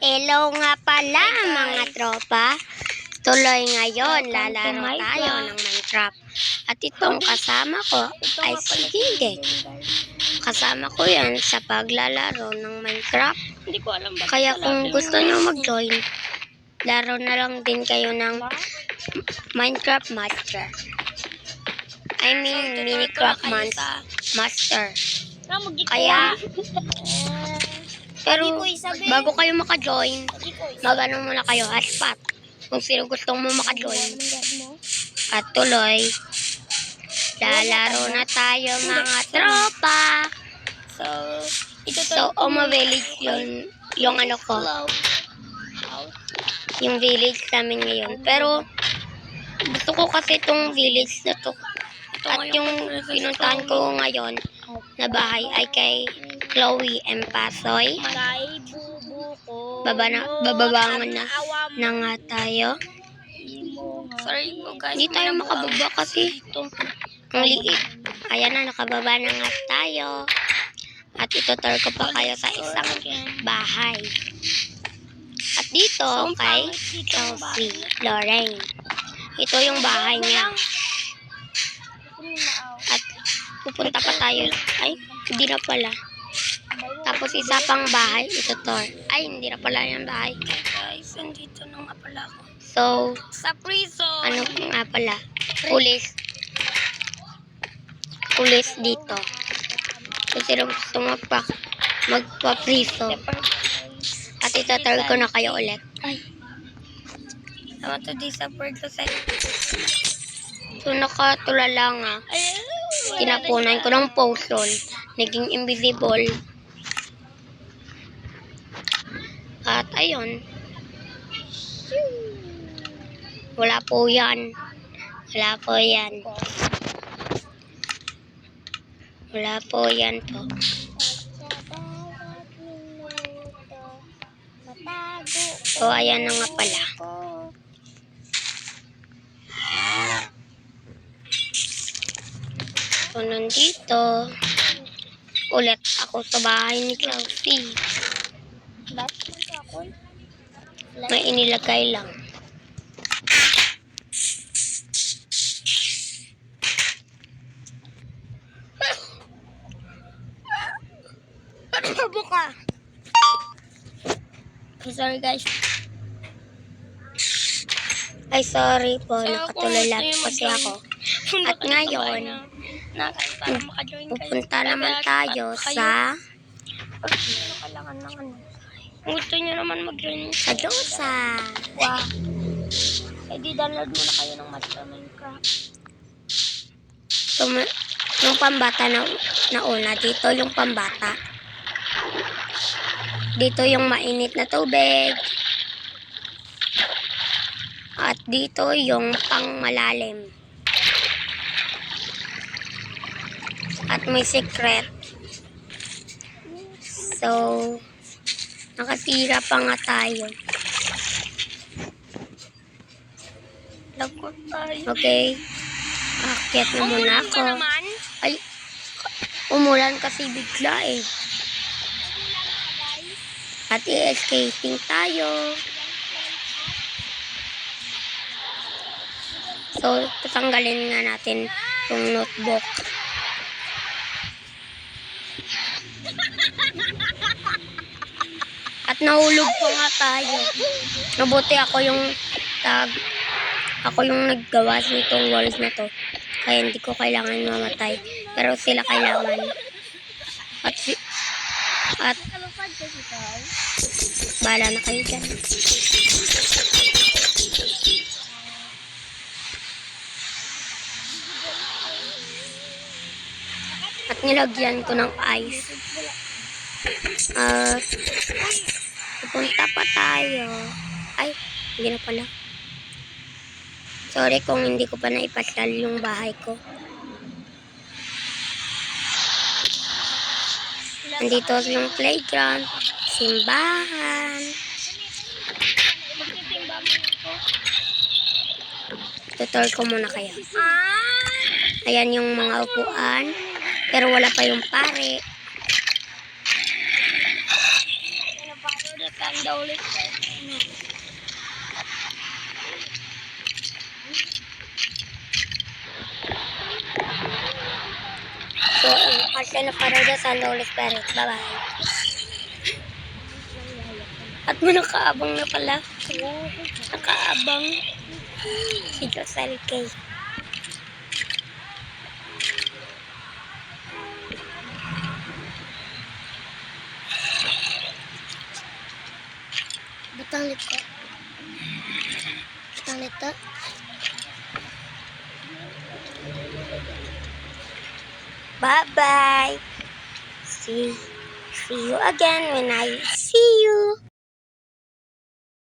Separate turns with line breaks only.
Hello nga pala mga tropa. Tuloy ngayon, lalaro tayo ng Minecraft. At itong kasama ko ay si Gigek. Kasama ko yan sa paglalaro ng Minecraft. Kaya kung gusto nyo mag-join, laro na lang din kayo ng Minecraft Master. I mean, Minecraft Master. Kaya, pero bago kayo maka-join, mag-ano muna kayo, hotspot. Kung sino gustong mo maka-join. At tuloy, lalaro na tayo mga tropa. So, Village yun, yung ano ko. Yung village namin ngayon. Pero, gusto ko kasi itong village na to. At yung pinuntahan ko ngayon na bahay ay kay Chloe M. Pasoy. Bababangon na nga tayo.
Sorry po guys.
Hindi tayo makababa kasi ang liit. Ayan na, nakababa na nga tayo. At itutur ko pa kayo sa isang bahay. At dito kay Chelsea Lorraine. Ito yung bahay niya. At pupunta pa tayo. Ay, hindi na pala. Tapos isa pang bahay, itutur. Ay, hindi na pala yung bahay.
Guys, nandito na nga pala ako.
So,
Sa prison.
ano nga pala? Pulis dito. So, sino gusto magpa-priso. At itutur ko na kayo ulit.
I want to disappear to say.
So, nakatulala nga. Tinapunan ko ng potion. Naging invisible. At ayun. Wala po yan. Wala po yan. Wala po yan po. So, ayan na nga pala. So, nandito. Ulit ako sa bahay ni Chelsea. May inilagay lang. Buka.
Sorry guys.
Ay, sorry po. Nakatulala kasi ako. At ngayon, pupunta naman tayo sa
Kailangan ng ano. Gusto nyo naman mag-join
sa Dosa.
Wow. Eh di download muna kayo ng Master Minecraft.
So, yung pambata na una, dito yung pambata. Dito yung mainit na tubig. At dito yung pang malalim. At may secret. So, nakasira pa nga tayo.
Lagot tayo.
Okay. Akyat na muna ako.
naman?
Ay, umulan kasi bigla eh. At i-escaping tayo. So, tatanggalin nga natin yung notebook. At nahulog pa nga tayo. Mabuti ako yung naggawa nitong walls na to. Kaya hindi ko kailangan mamatay. Pero sila kailangan. At bahala na kayo dyan. At nilagyan ko ng ice. At pupunta pa tayo. Ay, hindi na pala. Sorry kung hindi ko pa naipasal yung bahay ko. Nandito yung playground, simbahan. Tutor ko muna kayo. Ayan yung mga upuan. Pero wala pa yung pare.
ulit.
So, kasi na para sa Lolis Spirit. Bye-bye. At mo nakaabang na pala. Nakaabang. Si Josel K. Batang nito. Batang nito. Bye-bye. See you again when I see you.